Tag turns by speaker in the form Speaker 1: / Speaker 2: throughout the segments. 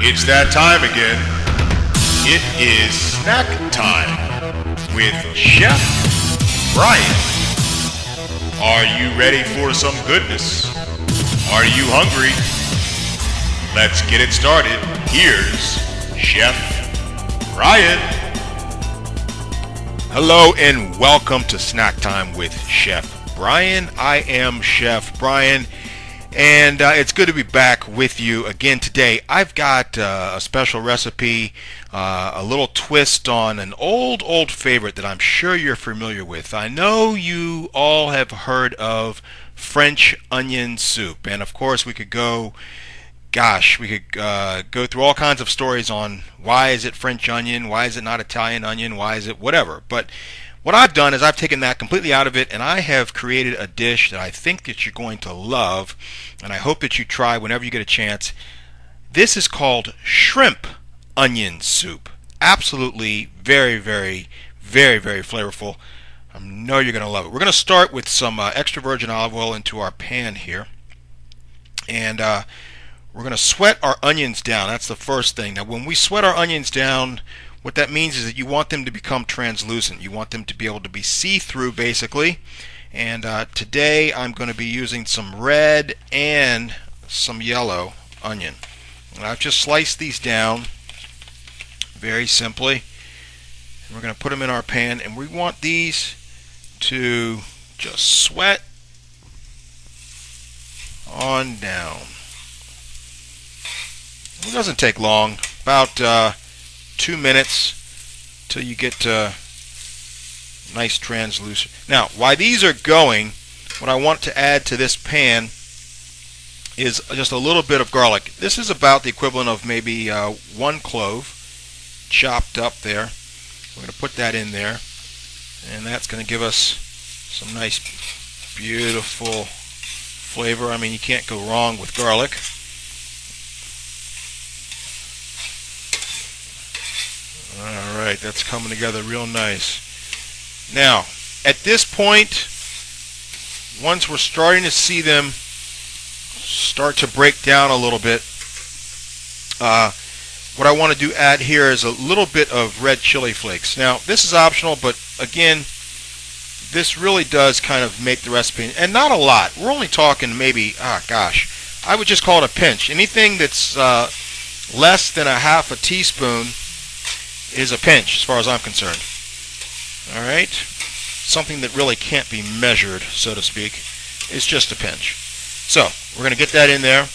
Speaker 1: It's that time again. It is snack time with Chef Brian. Are you ready for some goodness? Are you hungry? Let's get it started. Here's Chef Brian. Hello and welcome to Snack Time with Chef Brian. I am Chef Brian. And it's good to be back with you again today. I've got a special recipe, a little twist on an old favorite that I'm sure you're familiar with. I know you all have heard of French onion soup. And of course we could go through all kinds of stories on why is it French onion, why is it not Italian onion, why is it whatever. But what I've done is I've taken that completely out of it, and I have created a dish that I think that you're going to love, and I hope that you try whenever you get a chance. This is called shrimp onion soup. Absolutely very flavorful. I know you're going to love it. We're going to start with some extra virgin olive oil into our pan here, and we're going to sweat our onions down. That's the first thing. Now, when we sweat our onions down, what that means is that you want them to become translucent. You want them to be able to be see-through, basically. And today I'm going to be using some red and some yellow onion. And I've just sliced these down very simply. And we're going to put them in our pan. And we want these to just sweat on down. It doesn't take long. About 2 minutes till you get nice translucent. Now, while these are going, what I want to add to this pan is just a little bit of garlic. This is about the equivalent of maybe 1 clove chopped up there. We're going to put that in there, and that's going to give us some nice, beautiful flavor. I mean, you can't go wrong with garlic. Alright, that's coming together real nice. Now, at this point, once we're starting to see them start to break down a little bit, what I want to add here is a little bit of red chili flakes. Now, this is optional, but again, this really does kind of make the recipe, and not a lot. We're only talking maybe, I would just call it a pinch. Anything that's less than a half a teaspoon is a pinch as far as I'm concerned. Alright? Something that really can't be measured, so to speak. It's just a pinch. So, we're going to get that in there,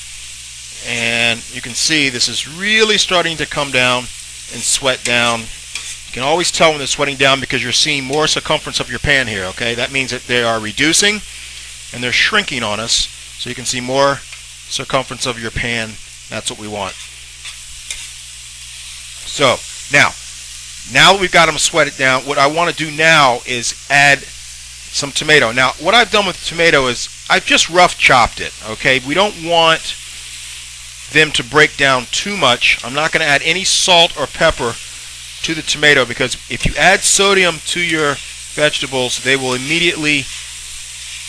Speaker 1: and you can see this is really starting to come down and sweat down. You can always tell when they're sweating down because you're seeing more circumference of your pan here, okay? That means that they are reducing and they're shrinking on us, so you can see more circumference of your pan. That's what we want. So, now that we've got them sweated down, what I want to do now is add some tomato. Now, what I've done with the tomato is I've just rough chopped it, okay? We don't want them to break down too much. I'm not going to add any salt or pepper to the tomato because if you add sodium to your vegetables, they will immediately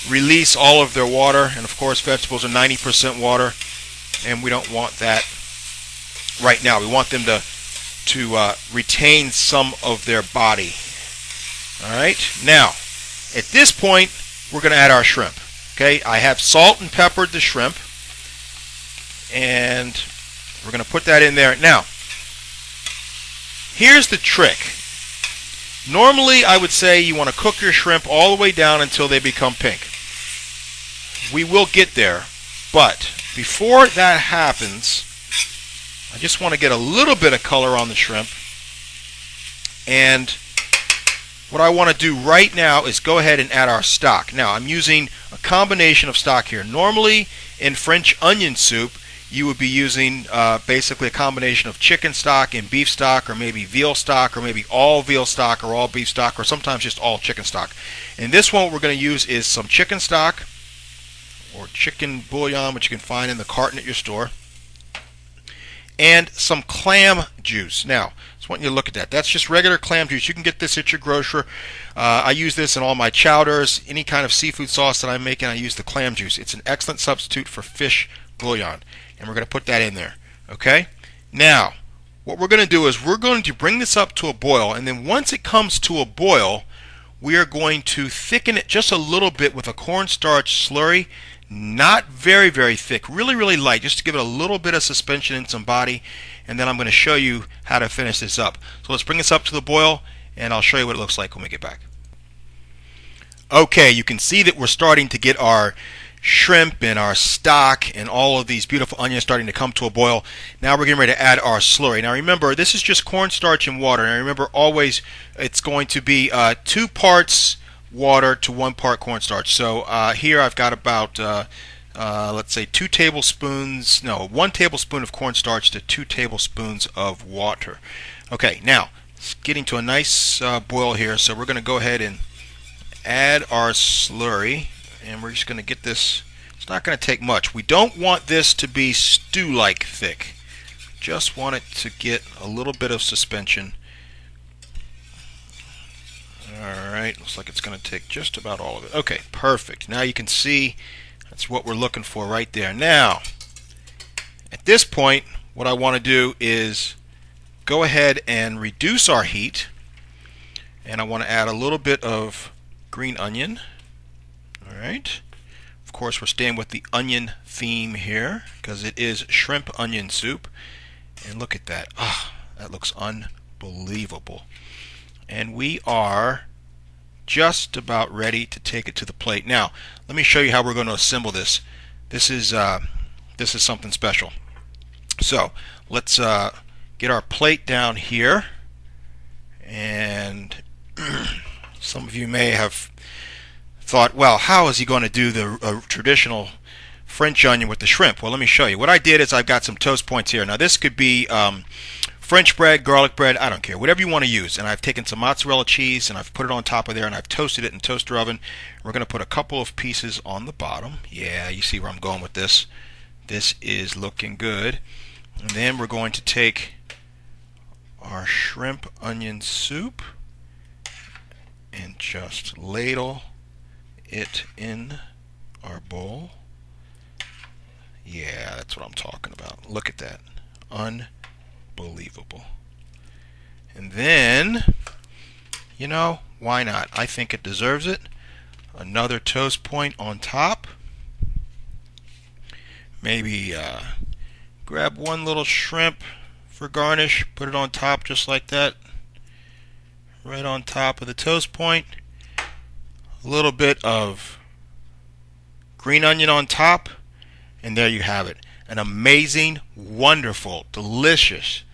Speaker 1: release all of their water. And of course, vegetables are 90% water, and we don't want that right now. We want them to retain some of their body. Alright, now at this point we're going to add our shrimp. Okay, I have salt and peppered the shrimp, and we're going to put that in there. Now, here's the trick. Normally I would say you want to cook your shrimp all the way down until they become pink. We will get there, but before that happens, I just want to get a little bit of color on the shrimp, and what I want to do right now is go ahead and add our stock. Now, I'm using a combination of stock here. Normally, in French onion soup, you would be using basically a combination of chicken stock and beef stock, or maybe veal stock, or maybe all veal stock or all beef stock, or sometimes just all chicken stock. In this one, what we're going to use is some chicken stock or chicken bouillon, which you can find in the carton at your store, and some clam juice. Now, just want you to look at that. That's just regular clam juice. You can get this at your grocer. I use this in all my chowders. Any kind of seafood sauce that I'm making, I use the clam juice. It's an excellent substitute for fish bouillon. And we're going to put that in there. Okay? Now, what we're going to do is we're going to bring this up to a boil, and then once it comes to a boil, we are going to thicken it just a little bit with a cornstarch slurry. Not very, very thick, really, really light, just to give it a little bit of suspension and some body, and then I'm going to show you how to finish this up. So let's bring this up to the boil, and I'll show you what it looks like when we get back. Okay, you can see that we're starting to get our shrimp and our stock and all of these beautiful onions starting to come to a boil. Now we're getting ready to add our slurry. Now remember, this is just cornstarch and water, and remember always it's going to be 2 parts water to 1 part cornstarch. So here I've got about let's say 1 tablespoon of cornstarch to 2 tablespoons of water. Okay, now it's getting to a nice boil here, so we're going to go ahead and add our slurry, and we're just going to get this. It's not going to take much. We don't want this to be stew-like thick. Just want it to get a little bit of suspension. Alright, looks like it's going to take just about all of it. Okay, perfect. Now you can see that's what we're looking for right there. Now, at this point, what I want to do is go ahead and reduce our heat, and I want to add a little bit of green onion. Alright, of course we're staying with the onion theme here because it is shrimp onion soup, and look at that. That looks unbelievable. And we are just about ready to take it to the plate. Now, let me show you how we're going to assemble this. This is something special. So let's get our plate down here, and some of you may have thought, well, how is he going to do the traditional French onion with the shrimp? Well, let me show you. What I did is I've got some toast points here. Now this could be French bread, garlic bread, I don't care, whatever you want to use. And I've taken some mozzarella cheese and I've put it on top of there, and I've toasted it in a toaster oven. We're going to put a couple of pieces on the bottom. Yeah, you see where I'm going with this. This is looking good. And then we're going to take our shrimp onion soup and just ladle it in our bowl. Yeah, that's what I'm talking about. Look at that. Unbelievable. And then, you know, why not? I think it deserves it. Another toast point on top. Maybe grab one little shrimp for garnish, put it on top just like that, right on top of the toast point. A little bit of green onion on top, and there you have it. An amazing, wonderful, delicious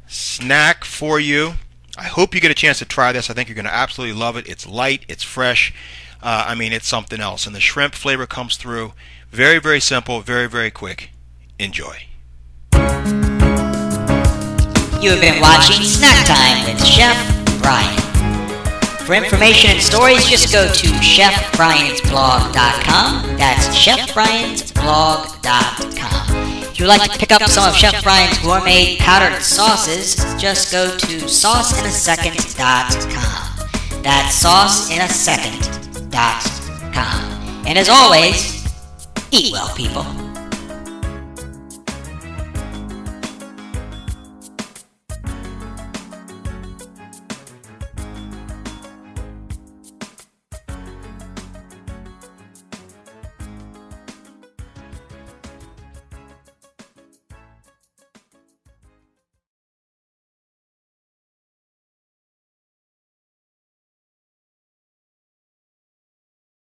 Speaker 1: snack for you. I hope you get a chance to try this. I think you're going to absolutely love it. It's light, it's fresh. I mean, it's something else. And the shrimp flavor comes through. Very, very simple, very, very quick. Enjoy.
Speaker 2: You have been watching Snack Time with Chef Brian. For information and stories, just go to chefbriansblog.com. That's chefbriansblog.com. If you would like to pick up some of Chef Brian's gourmet powdered sauces, just go to sauceinasecond.com. That's sauceinasecond.com. And as always, eat well, people.